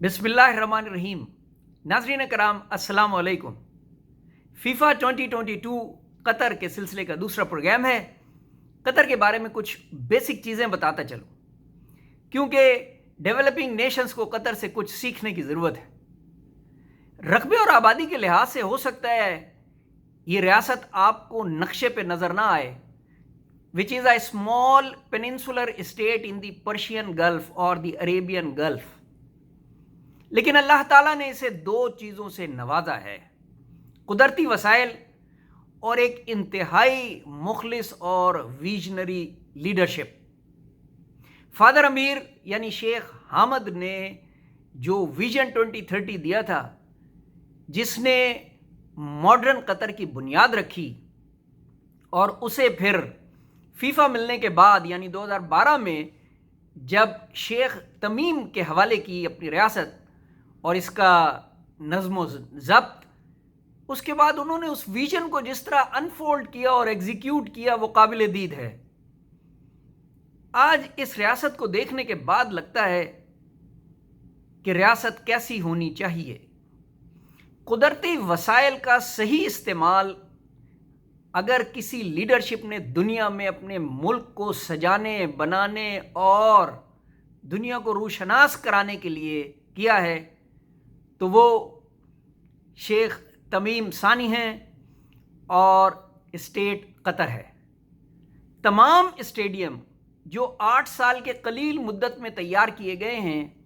बिस्मिल्लाहिर्रहमानिर्रहीम। नाज़रीन कराम अस्सलाम वालेकुम। फीफा 2022 कतर के सिलसिले का दूसरा प्रोग्राम है। कतर के बारे में कुछ बेसिक चीज़ें बताता चलूँ, क्योंकि डेवलपिंग नेशंस को कतर से कुछ सीखने की ज़रूरत है। रकबे और आबादी के लिहाज से हो सकता है ये रियासत आपको नक्शे पे नज़र ना आए, which is a small peninsular state in the Persian gulf और द अरेबियन गल्फ, लेकिन अल्लाह ताला ने इसे दो चीज़ों से नवाजा है, कुदरती वसाइल और एक इंतहाई मुखलिस और विजनरी लीडरशिप। फादर अमीर यानी शेख हामद ने जो विजन 2030 दिया था, जिसने मॉडर्न कतर की बुनियाद रखी, और उसे फिर फीफा मिलने के बाद यानी 2012 में जब शेख तमीम के हवाले की अपनी रियासत और इसका नज़्म ज़ब्त, उसके बाद उन्होंने उस विजन को जिस तरह अनफोल्ड किया और एग्जीक्यूट किया, वो काबिल दीद है। आज इस रियासत को देखने के बाद लगता है कि रियासत कैसी होनी चाहिए। कुदरती वसाइल का सही इस्तेमाल अगर किसी लीडरशिप ने दुनिया में अपने मुल्क को सजाने, बनाने और दुनिया को रूशनास कराने के लिए किया है, तो वो शेख तमीम सानी हैं और स्टेट कतर है। तमाम स्टेडियम जो 8 साल के कलील मुद्दत में तैयार किए गए हैं,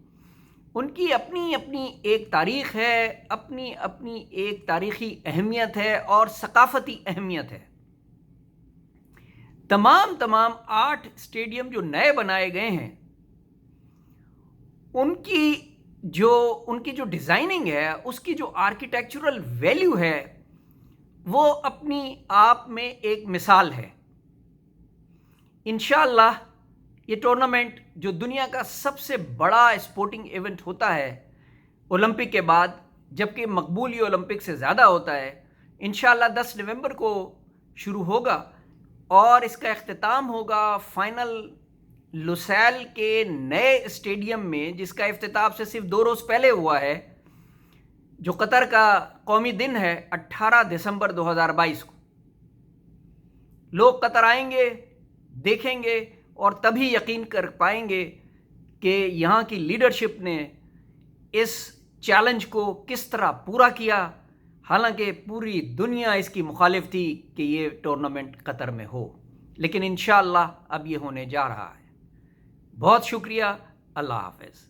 उनकी अपनी अपनी एक तारीख़ है, अपनी अपनी एक तारीख़ी अहमियत है और सकाफ़ती अहमियत है। तमाम 8 स्टेडियम जो नए बनाए गए हैं, उनकी जो डिज़ाइनिंग है, उसकी जो आर्किटेक्चरल वैल्यू है, वो अपनी आप में एक मिसाल है। इंशाअल्लाह ये टूर्नामेंट जो दुनिया का सबसे बड़ा स्पोर्टिंग इवेंट होता है ओलंपिक के बाद, जबकि मकबूल ये ओलंपिक से ज़्यादा होता है, इंशाअल्लाह 10 नवंबर को शुरू होगा और इसका इख्तिताम होगा फाइनल लुसैल के नए स्टेडियम में, जिसका इफ्तिताह से सिर्फ 2 रोज़ पहले हुआ है, जो कतर का कौमी दिन है 18 दिसंबर 2022 को। लोग कतर आएंगे, देखेंगे और तभी यकीन कर पाएंगे कि यहाँ की लीडरशिप ने इस चैलेंज को किस तरह पूरा किया, हालांकि पूरी दुनिया इसकी मुखालिफ थी कि ये टूर्नामेंट कतर में हो, लेकिन इंशाअल्लाह अब ये होने जा रहा है। बहुत शुक्रिया। अल्लाह हाफ़िज़।